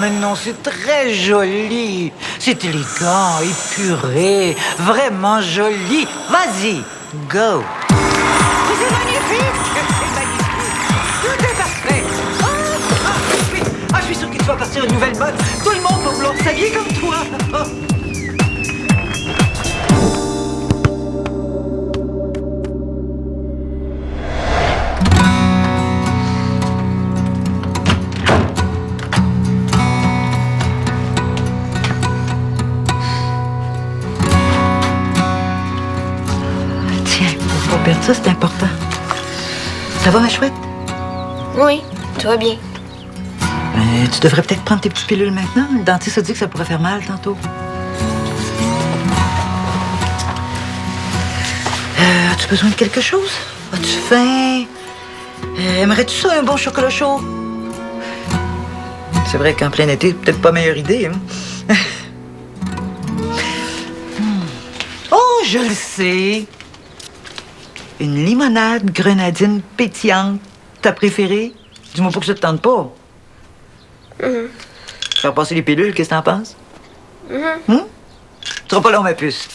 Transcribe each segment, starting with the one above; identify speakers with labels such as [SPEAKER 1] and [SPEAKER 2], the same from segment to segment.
[SPEAKER 1] mais non, c'est très joli. C'est élégant, épuré, vraiment joli. Vas-y, go. C'est magnifique, c'est magnifique. Tout est parfait. Je suis sûr qu'il va passer une nouvelle mode. Tout le monde va vouloir s'habiller comme toi.
[SPEAKER 2] Ça, c'est important. Ça va, ma chouette?
[SPEAKER 3] Oui, tout va bien.
[SPEAKER 2] Tu devrais peut-être prendre tes petites pilules maintenant. Le dentiste a dit que ça pourrait faire mal tantôt. As-tu besoin de quelque chose? As-tu faim? Aimerais-tu ça, un bon chocolat chaud? C'est vrai qu'en plein été, peut-être pas meilleure idée, hein?
[SPEAKER 1] Oh, je le sais.
[SPEAKER 2] Une limonade grenadine pétillante. Ta préférée? Dis-moi pas que ça te tente pas. Faire passer les pilules, qu'est-ce que t'en penses? Tu seras pas long, ma puce.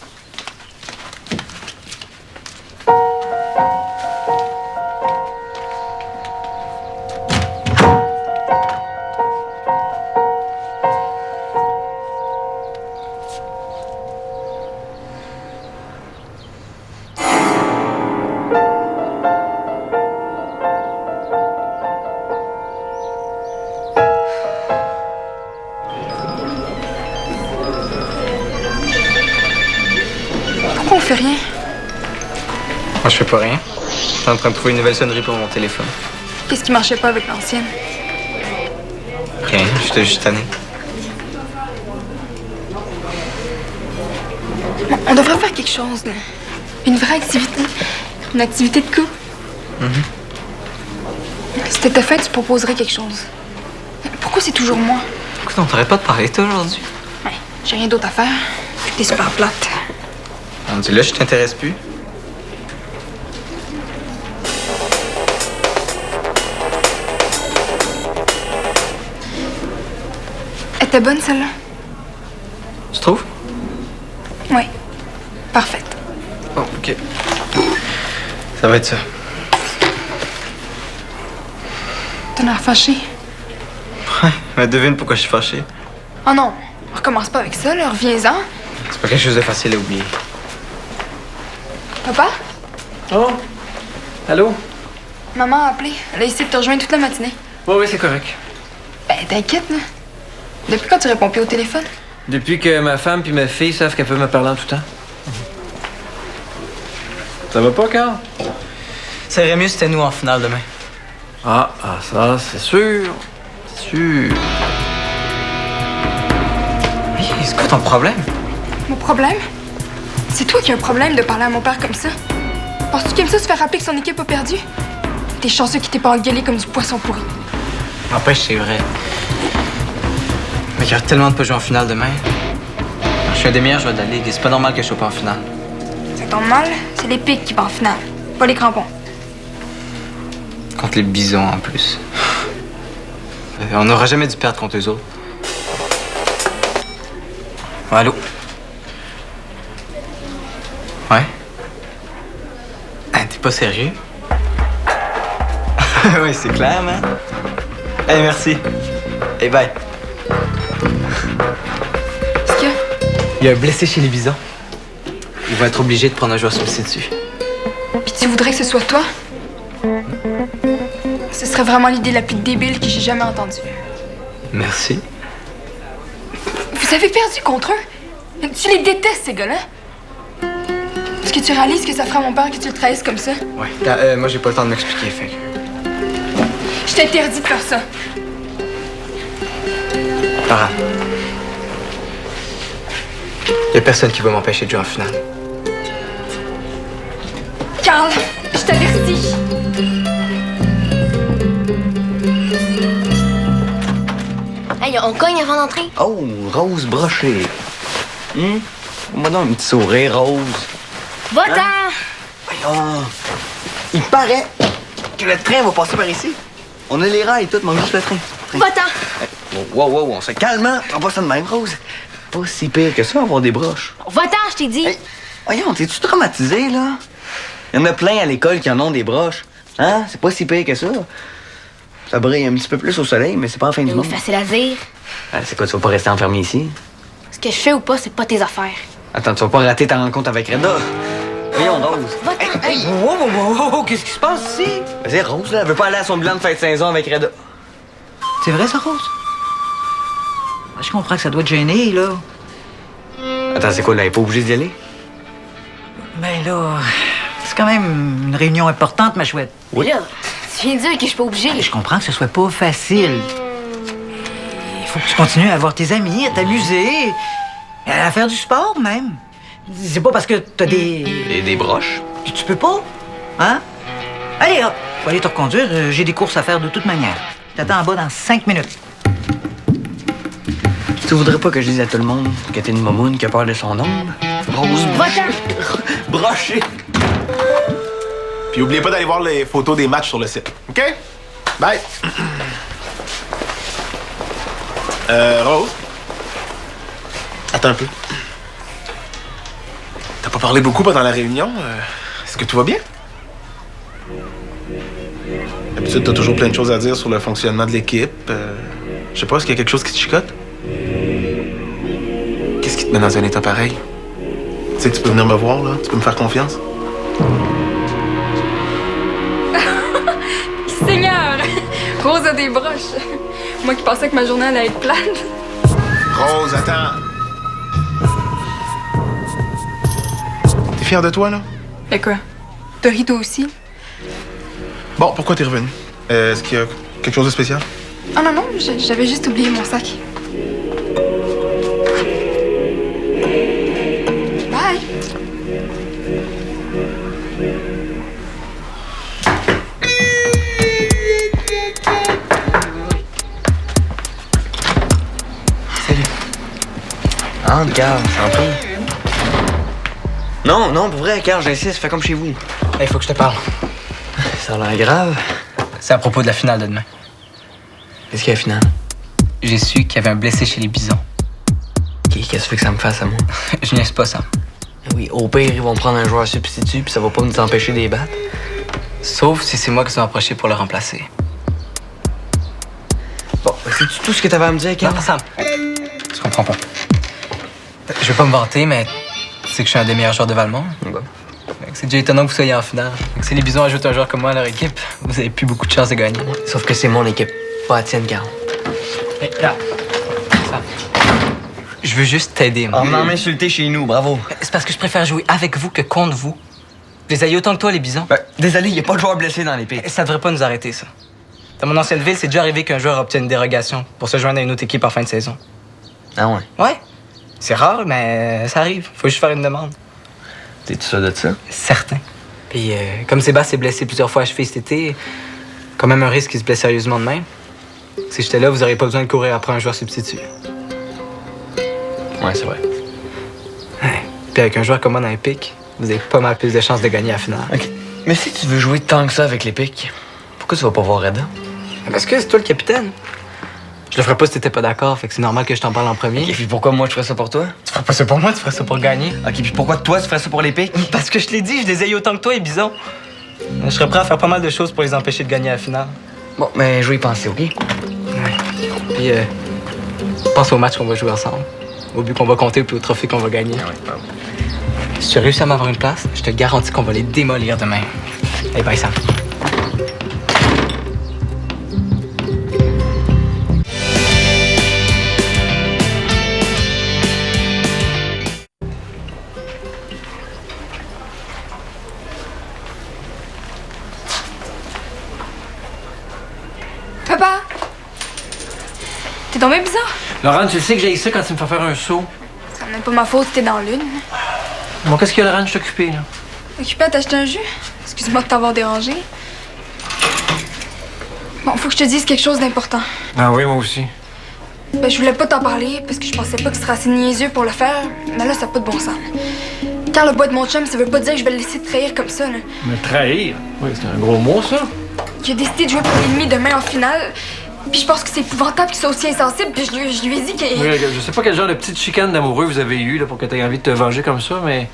[SPEAKER 4] Pourquoi on fait rien?
[SPEAKER 5] Moi, je fais pas rien. Je suis en train de trouver une nouvelle sonnerie pour mon téléphone.
[SPEAKER 4] Qu'est-ce qui marchait pas avec l'ancienne?
[SPEAKER 5] Rien, j'étais juste tanné.
[SPEAKER 4] On devrait faire quelque chose, là. Une vraie activité. Une activité de couple. Si t'étais fait, tu proposerais quelque chose. Pourquoi c'est toujours moi?
[SPEAKER 5] Écoute, on t'aurait pas de parler, toi, aujourd'hui?
[SPEAKER 4] Ouais, j'ai rien d'autre à faire. T'es super plate.
[SPEAKER 5] On dit là, je t'intéresse plus.
[SPEAKER 4] Elle était bonne, celle-là?
[SPEAKER 5] Tu trouves?
[SPEAKER 4] Oui. Parfaite.
[SPEAKER 5] Oh, OK. Ça va être ça.
[SPEAKER 4] T'as l'air fâché.
[SPEAKER 5] Ouais, mais devine pourquoi je suis fâché.
[SPEAKER 4] Oh non, on recommence pas avec ça, là. Reviens-en.
[SPEAKER 5] C'est pas quelque chose de facile à oublier.
[SPEAKER 4] Papa?
[SPEAKER 6] Oh! Allô?
[SPEAKER 4] Maman a appelé. Elle a essayé de te rejoindre toute la matinée.
[SPEAKER 6] Oui, c'est correct.
[SPEAKER 4] Ben, t'inquiète, là. Depuis quand tu réponds plus au téléphone?
[SPEAKER 6] Depuis que ma femme puis ma fille savent qu'elle peut me parler en tout temps. Ça va pas, Carl?
[SPEAKER 5] Ça irait mieux si c'était nous en finale demain.
[SPEAKER 6] Ça, c'est sûr. C'est sûr.
[SPEAKER 5] Oui, c'est quoi ton problème?
[SPEAKER 4] Mon problème? C'est toi qui as un problème de parler à mon père comme ça. Penses-tu qu'il aime ça se faire rappeler que son équipe a perdu? T'es chanceux qu'il t'ait pas engueulé comme du poisson pourri.
[SPEAKER 5] N'empêche, c'est vrai. Mais il y a tellement de pas jouer en finale demain. Je suis un des meilleurs joueurs de la Ligue et c'est pas normal que je sois pas en finale.
[SPEAKER 4] Ça tombe mal, c'est les pics qui vont en finale, pas les crampons.
[SPEAKER 5] Contre les bisons, en plus. On n'aura jamais dû perdre contre eux autres. Oh, allô? Ouais? T'es pas sérieux? Oui, c'est clair, man. Hey, merci. Hey, bye.
[SPEAKER 4] Qu'est-ce qu'il y a?
[SPEAKER 5] Il y a un blessé chez les bisons. Ils vont être obligés de prendre un joueur sur le site dessus.
[SPEAKER 4] Puis tu voudrais que ce soit toi? Ce serait vraiment l'idée la plus débile que j'ai jamais entendue.
[SPEAKER 5] Merci.
[SPEAKER 4] Vous avez perdu contre eux? Tu les détestes, ces gars-là? Est-ce que tu réalises que ça fera à mon père que tu le trahisses comme ça?
[SPEAKER 5] Ouais. Moi, j'ai pas le temps de m'expliquer, fait que...
[SPEAKER 4] Je t'interdis de faire ça.
[SPEAKER 5] Lara. Y a personne qui va m'empêcher de jouer en finale.
[SPEAKER 4] Carl, je t'avertis.
[SPEAKER 3] Hey, on cogne avant d'entrer.
[SPEAKER 1] Oh, Rose brochée. Moi donc un petit sourire, Rose.
[SPEAKER 3] Va-t'en!
[SPEAKER 1] Voyons. Il paraît que le train va passer par ici. On a les rails et tout, manque juste le train.
[SPEAKER 3] Va-t'en!
[SPEAKER 7] Wow, on se calme, hein? Prends pas ça de même, Rose. Pas si pire que ça, avoir des broches.
[SPEAKER 3] Va-t'en, je t'ai dit.
[SPEAKER 7] Hey, voyons, t'es-tu traumatisé, là? Il y en a plein à l'école qui en ont des broches. Hein? C'est pas si pire que ça. Ça brille un petit peu plus au soleil, mais c'est pas la fin du
[SPEAKER 3] C'est
[SPEAKER 7] monde.
[SPEAKER 3] facile à dire.
[SPEAKER 7] C'est quoi, tu vas pas rester enfermé ici?
[SPEAKER 3] Ce que je fais ou pas, c'est pas tes affaires.
[SPEAKER 7] Attends, tu vas pas rater ta rencontre avec Reda. Voyons, Rose.
[SPEAKER 3] Va-t'en.
[SPEAKER 2] Wow, qu'est-ce qui se passe ici?
[SPEAKER 7] Vas-y, Rose, là, elle veut pas aller à son bilan de fête de saison avec Reda.
[SPEAKER 2] C'est vrai, ça, Rose? Je comprends que ça doit te gêner, là.
[SPEAKER 7] Attends, c'est quoi, là? Elle est pas obligée d'y aller?
[SPEAKER 2] Mais là, c'est quand même une réunion importante, ma chouette.
[SPEAKER 7] Oui.
[SPEAKER 3] Là, tu viens de dire que je suis pas obligée.
[SPEAKER 2] Je comprends que ce soit pas facile. Il faut que tu continues à voir tes amis, à t'amuser, à faire du sport, même. C'est pas parce que t'as
[SPEAKER 7] Des broches?
[SPEAKER 2] Tu peux pas, hein? Allez, hop, faut aller te reconduire. J'ai des courses à faire de toute manière. Je t'attends en bas dans 5 minutes.
[SPEAKER 7] Tu voudrais pas que je dise à tout le monde que t'es une momoune qui a peur de son ombre? Rose,
[SPEAKER 3] Va-t'en.
[SPEAKER 7] brochée!
[SPEAKER 8] Puis oubliez pas d'aller voir les photos des matchs sur le site. OK? Bye! Rose? Attends un peu. T'as pas parlé beaucoup pendant la réunion. Est-ce que tout va bien? D'habitude, t'as toujours plein de choses à dire sur le fonctionnement de l'équipe. Je sais pas, est-ce qu'il y a quelque chose qui te chicote? Qu'est-ce qui te met dans un état pareil? Tu sais que tu peux venir me voir, là? Tu peux me faire confiance?
[SPEAKER 4] Seigneur! Rose a des broches. Moi qui pensais que ma journée allait être plate.
[SPEAKER 8] Rose, attends! T'es fière de toi, là?
[SPEAKER 4] Mais quoi? T'as ri toi aussi?
[SPEAKER 8] Bon, pourquoi t'es revenu? Est-ce qu'il y a quelque chose de spécial?
[SPEAKER 4] Ah non, j'avais juste oublié mon sac. Bye!
[SPEAKER 7] Ah, Carl, c'est un peu. Non, pour vrai, Carl, j'insiste, fais comme chez vous.
[SPEAKER 5] Il faut que je te parle.
[SPEAKER 7] Ça a l'air grave.
[SPEAKER 5] C'est à propos de la finale de demain.
[SPEAKER 7] Qu'est-ce qu'il y a, final?
[SPEAKER 5] J'ai su qu'il y avait un blessé chez les Bisons.
[SPEAKER 7] Qu'est-ce que tu veux que ça me fasse à moi?
[SPEAKER 5] Je niaise pas ça.
[SPEAKER 7] Oui, au pire, ils vont prendre un joueur substitut, puis ça va pas nous empêcher de les battre.
[SPEAKER 5] Sauf si c'est moi qui suis approché pour le remplacer.
[SPEAKER 7] Bon, c'est tout ce que t'avais à me dire, Carl?
[SPEAKER 5] Non, Sam. Tu comprends pas. Je veux pas me vanter, mais tu sais que je suis un des meilleurs joueurs de Valmont.
[SPEAKER 7] Bon.
[SPEAKER 5] C'est déjà étonnant que vous soyez en finale. Si les Bisons ajoutent un joueur comme moi à leur équipe, vous avez plus beaucoup de chances de gagner.
[SPEAKER 7] Sauf que c'est mon équipe, pas la tienne, Carl.
[SPEAKER 5] Hey, là, Sam. Je veux juste t'aider, moi.
[SPEAKER 7] On m'a insulté chez nous, bravo.
[SPEAKER 5] C'est parce que je préfère jouer avec vous que contre vous. Je les haïs autant que toi, les Bisons.
[SPEAKER 7] Ben, désolé, y a pas de joueur blessé dans les pics.
[SPEAKER 5] Ça devrait pas nous arrêter, ça. Dans mon ancienne ville, c'est déjà arrivé qu'un joueur obtienne une dérogation pour se joindre à une autre équipe en fin de saison.
[SPEAKER 7] Ah ouais?
[SPEAKER 5] Ouais. C'est rare, mais ça arrive. Faut juste faire une demande.
[SPEAKER 7] T'es-tu sûr de ça?
[SPEAKER 5] Certain. Puis, comme Sébastien s'est blessé plusieurs fois à cheville cet été, quand même un risque qu'il se blesse sérieusement de même. Si j'étais là, vous n'auriez pas besoin de courir après un joueur substitut.
[SPEAKER 7] Ouais, c'est vrai.
[SPEAKER 5] Ouais. Puis avec un joueur comme moi dans les pics, vous avez pas mal plus de chances de gagner la finale.
[SPEAKER 7] OK. Mais si tu veux jouer tant que ça avec les pics, pourquoi tu vas pas voir Reda?
[SPEAKER 5] Parce que c'est toi le capitaine. Je le ferais pas si t'étais pas d'accord, fait que c'est normal que je t'en parle en premier.
[SPEAKER 7] OK, puis pourquoi moi je ferais ça pour toi?
[SPEAKER 5] Tu ferais pas ça pour moi, tu ferais ça pour gagner.
[SPEAKER 7] OK, puis pourquoi toi tu ferais ça pour les pics?
[SPEAKER 5] Parce que je te l'ai dit, je les haïs autant que toi, les Bisons. Je serais prêt à faire pas mal de choses pour les empêcher de gagner la finale.
[SPEAKER 7] Bon, mais je vais y penser, OK?
[SPEAKER 5] Ouais. Puis, pense au match qu'on va jouer ensemble. Au but qu'on va compter puis au trophée qu'on va gagner. Si tu réussis à m'avoir une place, je te garantis qu'on va les démolir demain. Hey, bye, Sam.
[SPEAKER 4] Papa! T'es tombé bizarre.
[SPEAKER 6] Laurent, tu sais que j'ai ça quand tu me fais faire un saut.
[SPEAKER 4] Ça n'est pas ma faute, t'es dans l'une.
[SPEAKER 6] Bon, qu'est-ce qu'il y a, Laurent? Je suis occupé, là.
[SPEAKER 4] Occupé à t'acheter un jus? Excuse-moi de t'avoir dérangé. Bon, faut que je te dise quelque chose d'important.
[SPEAKER 6] Ah oui, moi aussi.
[SPEAKER 4] Ben, je voulais pas t'en parler parce que je pensais pas que ce serait assez niaiseux pour le faire, mais là, ça n'a pas de bon sens. Quand le bois de mon chum, ça veut pas dire que je vais le laisser te trahir comme ça, là.
[SPEAKER 6] Me trahir? Oui, c'est un gros mot, ça.
[SPEAKER 4] J'ai décidé de jouer pour l'ennemi demain en finale. Puis je pense que c'est épouvantable qu'il soit aussi insensible, puis je lui ai dit que...
[SPEAKER 6] Oui, je sais pas quel genre de petite chicane d'amoureux vous avez eu là, pour que t'aies envie de te venger comme ça, mais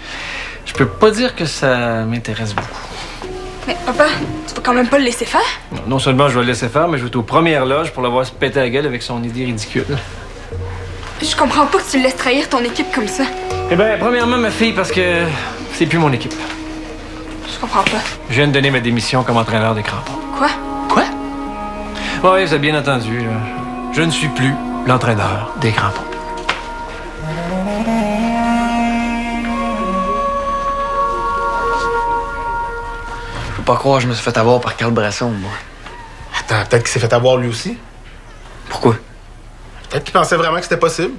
[SPEAKER 6] je peux pas dire que ça m'intéresse beaucoup.
[SPEAKER 4] Mais papa, tu vas quand même pas le laisser faire?
[SPEAKER 6] Non seulement je vais le laisser faire, mais je vais être aux premières loges pour le voir se péter la gueule avec son idée ridicule.
[SPEAKER 4] Je comprends pas que tu le laisses trahir ton équipe comme ça.
[SPEAKER 6] Eh bien, premièrement, ma fille, parce que c'est plus mon équipe.
[SPEAKER 4] Je comprends pas.
[SPEAKER 6] Je viens de donner ma démission comme entraîneur des crampons.
[SPEAKER 4] Quoi?
[SPEAKER 6] Quoi? Oui, vous avez bien entendu. Là. Je ne suis plus l'entraîneur des crampons.
[SPEAKER 7] Je peux pas croire que je me suis fait avoir par Carl Brasson, moi.
[SPEAKER 8] Attends, peut-être qu'il s'est fait avoir lui aussi.
[SPEAKER 7] Pourquoi?
[SPEAKER 8] Peut-être qu'il pensait vraiment que c'était possible.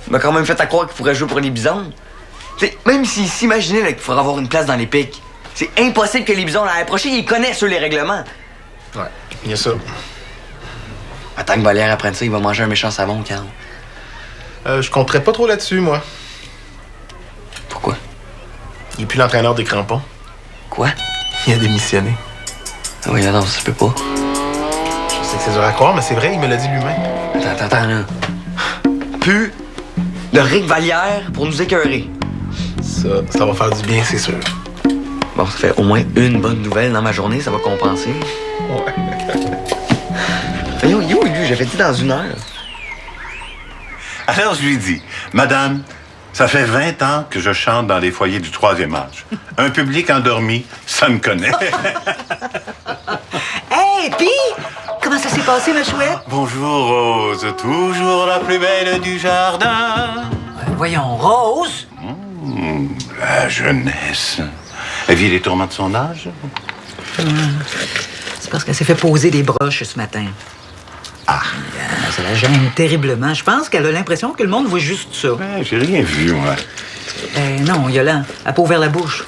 [SPEAKER 7] Il m'a quand même fait à croire qu'il pourrait jouer pour les Bisons. T'sais, même s'il s'imaginait là, qu'il faudrait avoir une place dans les pics, c'est impossible que les Bisons l'année prochaine, ils connaissent sur les règlements.
[SPEAKER 8] Ouais, il y a ça.
[SPEAKER 7] Attends que Valère apprenne ça, il va manger un méchant savon, Carl.
[SPEAKER 8] Je compterais pas trop là-dessus, moi.
[SPEAKER 7] Pourquoi?
[SPEAKER 8] Il est plus l'entraîneur des crampons.
[SPEAKER 7] Quoi?
[SPEAKER 8] Il a démissionné.
[SPEAKER 7] Ah oui, non, ça se peut pas.
[SPEAKER 8] Je sais que c'est dur à croire, mais c'est vrai, il me l'a dit lui-même.
[SPEAKER 7] Attends, là. Plus de Rick Vallière pour nous écœurer.
[SPEAKER 8] Ça va faire du bien, c'est sûr.
[SPEAKER 7] Bon, ça fait au moins une bonne nouvelle dans ma journée, ça va compenser.
[SPEAKER 8] Ouais.
[SPEAKER 7] Voyons, yo, lui, j'avais dit dans une heure.
[SPEAKER 9] Alors je lui dis, Madame, ça fait 20 ans que je chante dans les foyers du 3e âge. Un public endormi, ça me connaît.
[SPEAKER 2] Hey, pis, comment ça s'est passé, ma chouette?
[SPEAKER 9] Bonjour Rose, toujours la plus belle du jardin.
[SPEAKER 2] Voyons, Rose.
[SPEAKER 9] La jeunesse. Aviez les tourments de son âge?
[SPEAKER 2] C'est parce qu'elle s'est fait poser des broches ce matin.
[SPEAKER 9] Ah.
[SPEAKER 2] Ça la gêne terriblement. Je pense qu'elle a l'impression que le monde voit juste ça.
[SPEAKER 9] Ouais, j'ai rien vu, moi.
[SPEAKER 2] Non, Yolande, elle a pas ouvert la bouche.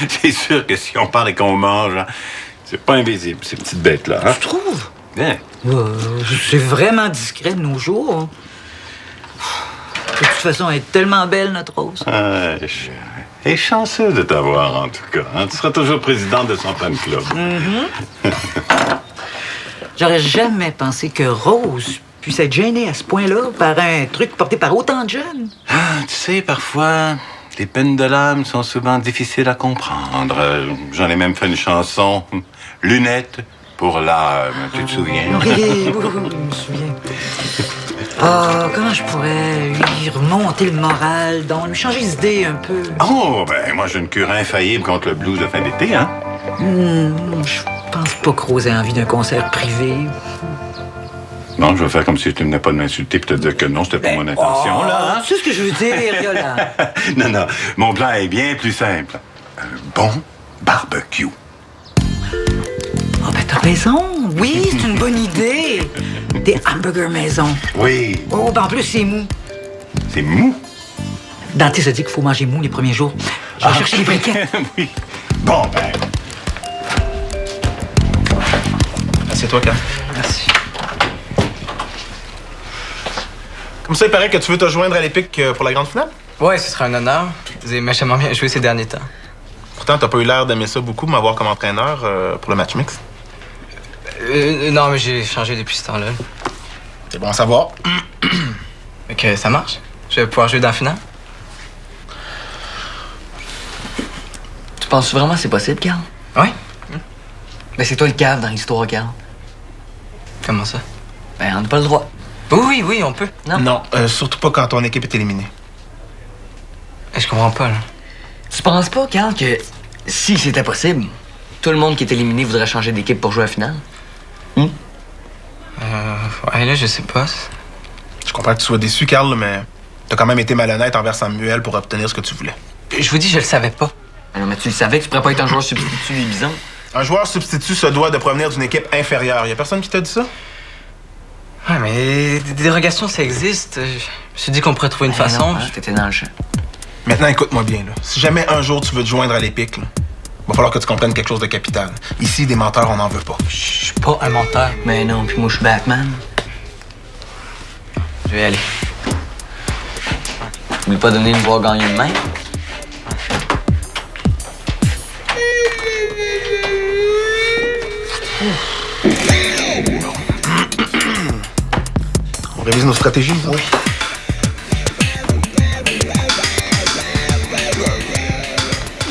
[SPEAKER 9] C'est sûr que si on parle et qu'on mange, hein, c'est pas invisible, ces petites bêtes-là. Hein?
[SPEAKER 2] Tu trouves?
[SPEAKER 9] Bien.
[SPEAKER 2] C'est vraiment discret de nos jours. Hein. De toute façon, elle est tellement belle, notre Rose.
[SPEAKER 9] Elle est chanceuse de t'avoir, en tout cas. Hein? Tu seras toujours présidente de son fan club.
[SPEAKER 2] J'aurais jamais pensé que Rose puisse être gênée à ce point-là par un truc porté par autant de jeunes.
[SPEAKER 9] Ah, tu sais, parfois, les peines de l'âme sont souvent difficiles à comprendre. J'en ai même fait une chanson, Lunettes pour l'âme. Tu te souviens?
[SPEAKER 2] Oui, je me souviens. Ah, comment je pourrais lui remonter le moral, donc lui changer d'idée un peu?
[SPEAKER 9] Oh, ben, moi, j'ai une cure infaillible contre le blues de fin d'été, hein?
[SPEAKER 2] Je pense pas que Rose ait envie d'un concert privé.
[SPEAKER 9] Non, je vais faire comme si tu ne venais pas de m'insulter pour te dire que non, c'était pas mon intention, là. Hein?
[SPEAKER 2] Tu sais ce que je veux dire, Yolande?
[SPEAKER 9] Non, mon plan est bien plus simple. Un bon barbecue.
[SPEAKER 2] Ah, ben t'as raison. Oui, c'est une bonne idée. Des hamburgers maison.
[SPEAKER 9] Oui.
[SPEAKER 2] Oh, ben en plus, c'est mou.
[SPEAKER 9] C'est mou?
[SPEAKER 2] Dentiste a dit qu'il faut manger mou les premiers jours. Je vais chercher les briquettes.
[SPEAKER 9] Oui. Bon, ben.
[SPEAKER 8] Assieds-toi, Carl.
[SPEAKER 5] Merci.
[SPEAKER 8] Comme ça, il paraît que tu veux te joindre à l'Épique pour la grande finale?
[SPEAKER 5] Ouais, ce serait un honneur. Vous avez méchamment bien joué ces derniers temps.
[SPEAKER 8] Pourtant, t'as pas eu l'air d'aimer ça beaucoup, m'avoir comme entraîneur pour le match mix.
[SPEAKER 5] Non, mais j'ai changé depuis ce temps-là.
[SPEAKER 8] C'est bon à savoir.
[SPEAKER 5] Fait que ça marche. Je vais pouvoir jouer dans la finale.
[SPEAKER 7] Tu penses vraiment que c'est possible, Carl?
[SPEAKER 5] Oui.
[SPEAKER 7] Ben, c'est toi le cave dans l'histoire, Carl.
[SPEAKER 5] Comment ça?
[SPEAKER 7] Ben, on n'a pas le droit.
[SPEAKER 5] Oui, on peut.
[SPEAKER 8] Non, surtout pas quand ton équipe est éliminée.
[SPEAKER 5] Je comprends pas, là.
[SPEAKER 7] Tu penses pas, Carl, que si c'était possible, tout le monde qui est éliminé voudrait changer d'équipe pour jouer à la finale?
[SPEAKER 5] Ouais, là, je sais pas.
[SPEAKER 8] Je comprends que tu sois déçu, Carl, mais t'as quand même été malhonnête envers Samuel pour obtenir ce que tu voulais.
[SPEAKER 5] Je vous dis, je le savais pas.
[SPEAKER 7] Ah non, mais tu le savais que tu pourrais pas être un joueur substitut des Bisons?
[SPEAKER 8] Un joueur substitut se doit de provenir d'une équipe inférieure. Y a personne qui t'a dit ça?
[SPEAKER 5] Ouais, mais des dérogations, ça existe. Je me suis dit qu'on pourrait trouver une façon.
[SPEAKER 7] Non, t'étais dans le champ.
[SPEAKER 8] Maintenant, écoute-moi bien, là. Si jamais un jour tu veux te joindre à l'Épique, là, va falloir que tu comprennes quelque chose de capital. Ici, des menteurs, on n'en veut pas.
[SPEAKER 5] Je suis pas un menteur.
[SPEAKER 7] Mais non, puis moi, je suis Batman.
[SPEAKER 5] Je vais y aller.
[SPEAKER 7] Tu voulais pas donner une voix gagner de main?
[SPEAKER 8] révise nos stratégies. Oui.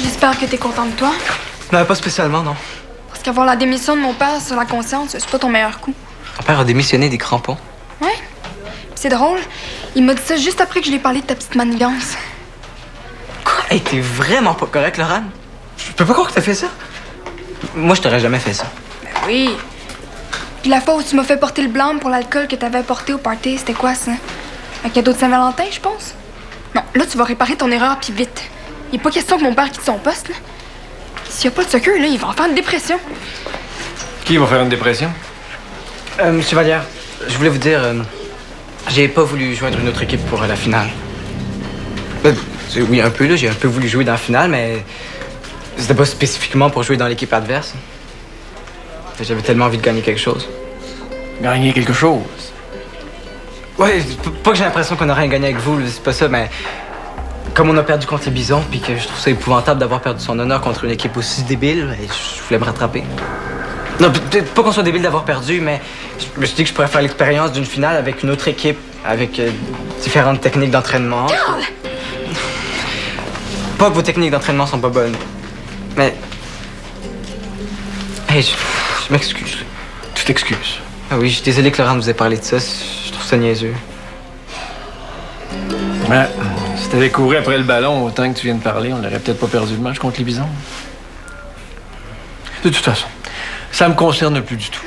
[SPEAKER 4] J'espère que t'es content de toi.
[SPEAKER 5] Non, pas spécialement, non.
[SPEAKER 4] Parce qu'avoir la démission de mon père sur la conscience, c'est pas ton meilleur coup.
[SPEAKER 5] Ton père a démissionné des crampons.
[SPEAKER 4] Ouais. Puis c'est drôle. Il m'a dit ça juste après que je lui ai parlé de ta petite manigance.
[SPEAKER 5] Quoi? Hey, t'es vraiment pas correct, Laurent? Je peux pas croire que t'as fait ça. Moi, je t'aurais jamais fait ça.
[SPEAKER 4] Ben oui. Puis la fois où tu m'as fait porter le blâme pour l'alcool que t'avais apporté au party, c'était quoi, ça? Un cadeau de Saint-Valentin, je pense? Non, là, tu vas réparer ton erreur, puis vite. Il est pas question que mon père quitte son poste, là. S'il y a pas de secours, là, il va en faire une dépression.
[SPEAKER 6] Qui va faire une dépression?
[SPEAKER 5] Monsieur Vallière, je voulais vous dire, j'ai pas voulu joindre une autre équipe pour la finale. Oui, un peu, là, j'ai un peu voulu jouer dans la finale, mais c'était pas spécifiquement pour jouer dans l'équipe adverse. J'avais tellement envie de gagner quelque chose.
[SPEAKER 6] Gagner quelque chose?
[SPEAKER 5] Ouais, pas que j'ai l'impression qu'on aurait rien gagné avec vous, là, c'est pas ça, mais comme on a perdu contre les Bisons, puis que je trouve ça épouvantable d'avoir perdu son honneur contre une équipe aussi débile, ben, je voulais me rattraper. Non, peut-être pas qu'on soit débile d'avoir perdu, mais je me suis dit que je pourrais faire l'expérience d'une finale avec une autre équipe, avec différentes techniques d'entraînement.
[SPEAKER 4] Carl!
[SPEAKER 5] Pas que vos techniques d'entraînement sont pas bonnes, mais... Hey, je m'excuse.
[SPEAKER 6] Tu t'excuses.
[SPEAKER 5] Ah oui, je suis désolé que Laurent nous ait parlé de ça, je trouve ça niaiseux.
[SPEAKER 6] Ouais, si t'avais couru après le ballon autant que tu viens de parler, on n'aurait peut-être pas perdu le match contre les Bisons. De toute façon, ça me concerne plus du tout.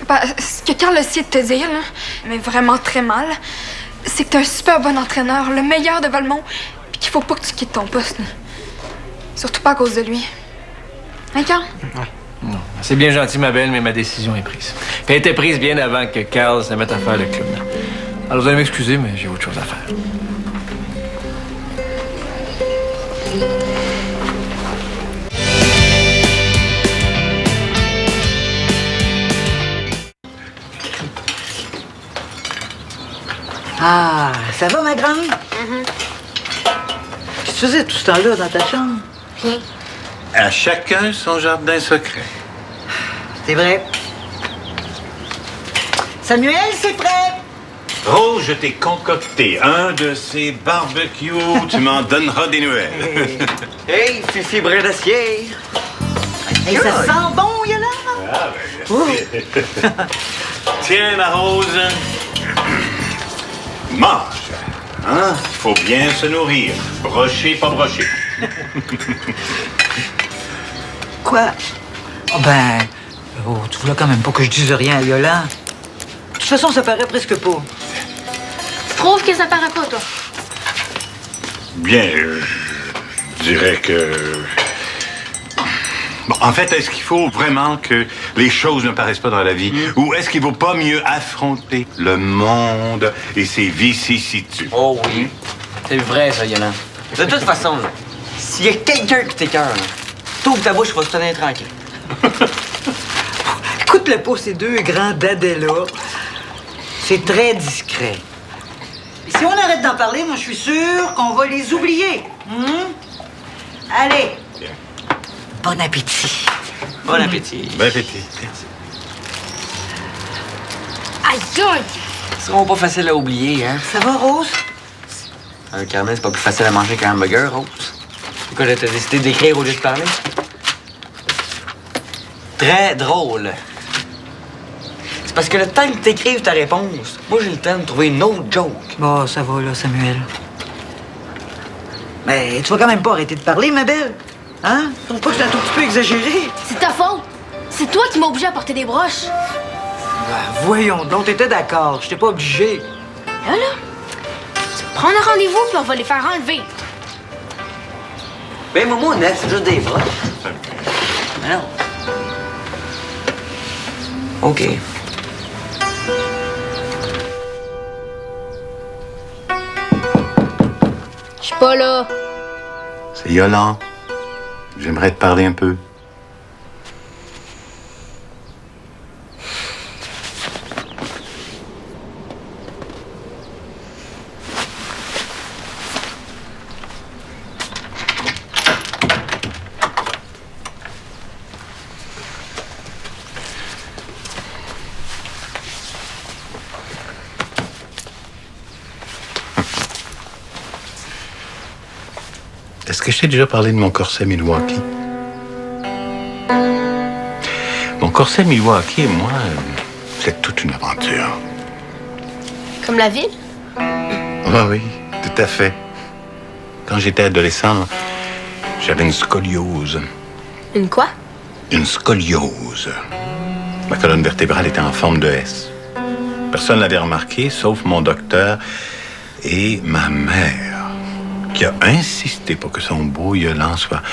[SPEAKER 4] Papa, ce que Carl a essayé de te dire, là, mais vraiment très mal, c'est que t'es un super bon entraîneur, le meilleur de Valmont, puis qu'il faut pas que tu quittes ton poste, là. Surtout pas à cause de lui. Hein, Carl?
[SPEAKER 5] Ouais.
[SPEAKER 6] Non, c'est bien gentil, ma belle, mais ma décision est prise. Puis elle était prise bien avant que Carl se mette à faire le club. Alors vous allez m'excuser, mais j'ai autre chose à faire.
[SPEAKER 2] Ah, ça va, ma grande? Qu'est-ce que tu faisais tout ce temps-là dans ta chambre?
[SPEAKER 3] Rien.
[SPEAKER 9] À chacun son jardin secret.
[SPEAKER 2] C'est vrai. Samuel, c'est prêt!
[SPEAKER 9] Oh, je t'ai concocté un de ces barbecues. Tu m'en donneras des nouvelles.
[SPEAKER 7] Hey, Fifi brin d'acier!
[SPEAKER 2] Hey, ça sent bon, Yolande!
[SPEAKER 9] Ah, ben, tiens, ma rose. Mange. Hein? Il faut bien se nourrir. Brocher, pas brocher.
[SPEAKER 2] Quoi? Oh ben... Oh, tu voulais quand même pas que je dise rien à Yolande. De toute façon, ça paraît presque pas.
[SPEAKER 3] Tu trouves que ça paraît pas, toi?
[SPEAKER 9] Bien, je dirais que... Bon, en fait, est-ce qu'il faut vraiment que les choses ne paraissent pas dans la vie? Ou est-ce qu'il vaut pas mieux affronter le monde et ses vicissitudes?
[SPEAKER 7] Oh oui. C'est vrai, ça, Yolande. De toute façon, là, s'il y a quelqu'un qui t'écoeure, t'ouvres ta bouche, il va se tenir tranquille.
[SPEAKER 2] Écoute-le pas, ces deux grands dadais-là. C'est très discret. Et si on arrête d'en parler, moi, je suis sûre qu'on va les oublier. Allez. Bon appétit.
[SPEAKER 7] Bon appétit.
[SPEAKER 9] Bon appétit.
[SPEAKER 3] Aïe, aïe!
[SPEAKER 7] Ils seront pas faciles à oublier, hein?
[SPEAKER 2] Ça va, Rose?
[SPEAKER 7] Un caramel, c'est pas plus facile à manger qu'un hamburger, Rose. Pourquoi t'as décidé d'écrire au lieu de parler? Très drôle. C'est parce que le temps que t'écrives ta réponse, moi j'ai le temps de trouver une autre joke.
[SPEAKER 2] Bon, ça va, là, Samuel. Mais tu vas quand même pas arrêter de parler, ma belle. Hein? Tu trouves pas que c'est un tout petit peu exagéré?
[SPEAKER 3] C'est ta faute! C'est toi qui m'as obligé à porter des broches.
[SPEAKER 2] Ah, voyons donc, t'étais d'accord. Je t'ai pas obligé.
[SPEAKER 3] Là, tu vas prendre un rendez-vous, puis on va les faire enlever.
[SPEAKER 7] Ben, maman, on a juste des broches. Mais non. OK.
[SPEAKER 3] Je suis pas là.
[SPEAKER 9] C'est Yolande. J'aimerais te parler un peu. que je t'ai déjà parlé de mon corset Milwaukee? Mon corset Milwaukee et moi, c'est toute une aventure.
[SPEAKER 3] Comme la ville?
[SPEAKER 9] Oui, tout à fait. Quand j'étais adolescent, j'avais une scoliose.
[SPEAKER 3] Une quoi?
[SPEAKER 9] Une scoliose. Ma colonne vertébrale était en forme de S. Personne ne l'avait remarqué, sauf mon docteur et ma mère, qui a insisté pour que son brouillellant soit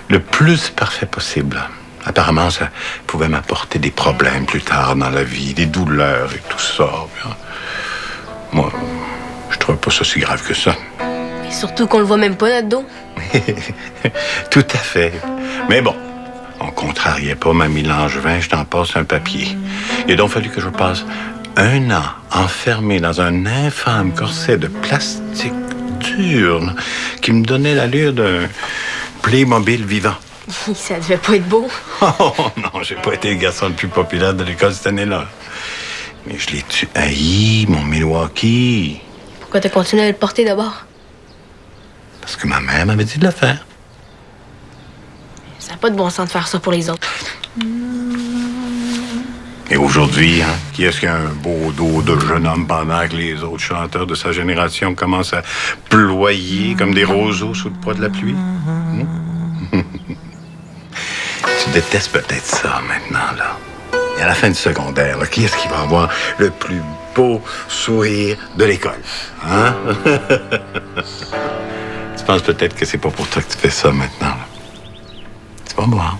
[SPEAKER 9] le plus parfait possible. Apparemment, ça pouvait m'apporter des problèmes plus tard dans la vie, des douleurs et tout ça. Moi, je trouvais pas ça si grave que ça.
[SPEAKER 3] Et surtout qu'on le voit même pas, notre dos.
[SPEAKER 9] Tout à fait. Mais bon, on contrariait pas Mamie Langevin, je t'en passe un papier. Il a donc fallu que je passe 1 an enfermé dans un infâme corset de plastique dur là, qui me donnait l'allure d'un Playmobil vivant.
[SPEAKER 3] Ça devait pas être beau.
[SPEAKER 9] Oh non, j'ai pas été le garçon le plus populaire de l'école cette année-là. Mais je l'ai-tu haï, mon Milwaukee?
[SPEAKER 3] Pourquoi t'as continué à le porter d'abord?
[SPEAKER 9] Parce que ma mère m'avait dit de le faire.
[SPEAKER 3] Ça n'a pas de bon sens de faire ça pour les autres.
[SPEAKER 9] Et aujourd'hui, hein, qui est-ce qui a un beau dos de jeune homme pendant que les autres chanteurs de sa génération commencent à ployer comme des roseaux sous le poids de la pluie? Tu détestes peut-être ça maintenant, là. Et à la fin du secondaire, là, qui est-ce qui va avoir le plus beau sourire de l'école? Hein? Tu penses peut-être que c'est pas pour toi que tu fais ça maintenant, là. Tu vas voir.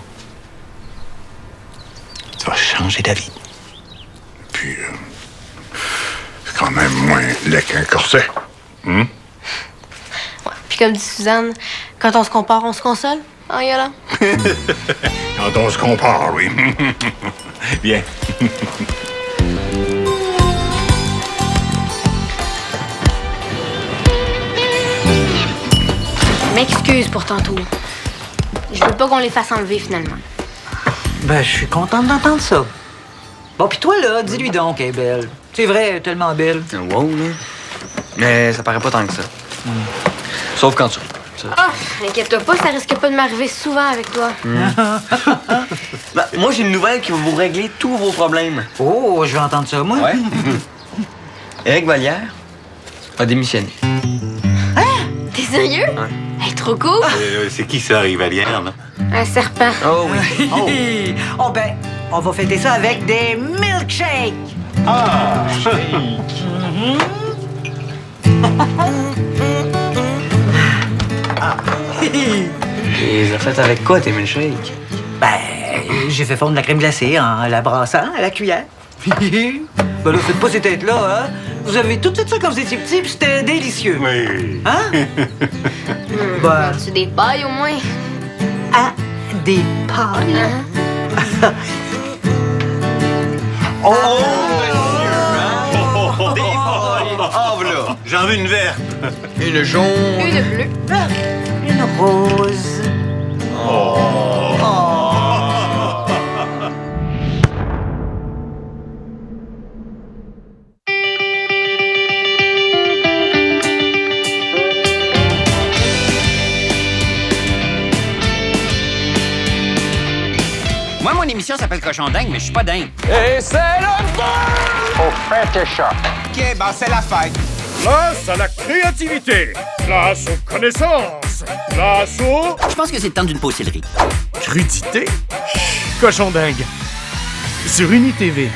[SPEAKER 9] Tu vas changer d'avis. Puis, c'est quand même moins laid qu'un corset.
[SPEAKER 3] Ouais. Puis comme dit Suzanne, quand on se compare, on se console. Ah, Yola?
[SPEAKER 9] Quand on se compare, oui. Bien.
[SPEAKER 3] Je m'excuse pour tantôt. Je veux pas qu'on les fasse enlever, finalement.
[SPEAKER 2] Ben, je suis contente d'entendre ça. Bon, puis toi, là, dis-lui donc, elle est belle. C'est vrai, elle est tellement belle.
[SPEAKER 7] Wow, là. Mais ça paraît pas tant que ça. Sauf quand tu...
[SPEAKER 3] Ah, inquiète-toi pas, ça risque pas de m'arriver souvent avec toi.
[SPEAKER 7] Ben, moi, j'ai une nouvelle qui va vous régler tous vos problèmes.
[SPEAKER 2] Oh, je vais entendre ça, moi.
[SPEAKER 7] Ouais. Éric Vallière a démissionné.
[SPEAKER 3] T'es sérieux?
[SPEAKER 7] Ouais.
[SPEAKER 3] Hey, trop cool!
[SPEAKER 9] C'est qui ça, Rivalière, là?
[SPEAKER 3] Un serpent.
[SPEAKER 7] Oh oui.
[SPEAKER 2] Oh, ben, on va fêter ça avec des milkshakes.
[SPEAKER 9] Ah!
[SPEAKER 7] Et les as faites avec quoi, tes milkshakes?
[SPEAKER 2] Ben, j'ai fait fondre la crème glacée en la brassant à la cuillère. Ben là, faites pas ces têtes-là, hein? Vous avez tout fait ça quand vous étiez petit, puis c'était délicieux.
[SPEAKER 9] Oui.
[SPEAKER 2] Hein? Ben,
[SPEAKER 3] Tu des pailles au moins?
[SPEAKER 2] à des pailles.
[SPEAKER 7] Oh! Des folles! Ah, voilà!
[SPEAKER 9] J'en veux une verte.
[SPEAKER 7] Une jaune.
[SPEAKER 3] Une bleue.
[SPEAKER 2] Une rose.
[SPEAKER 10] Moi, mon émission s'appelle Cochon dingue, mais je suis pas dingue.
[SPEAKER 11] Et c'est le feu!
[SPEAKER 10] Au Féticha.
[SPEAKER 11] OK, ben c'est la fête. Place à la créativité. Place aux connaissances. Place au...
[SPEAKER 10] Je pense que c'est le temps d'une pause céleri.
[SPEAKER 11] Crudité. Cochon dingue. Sur UniTV.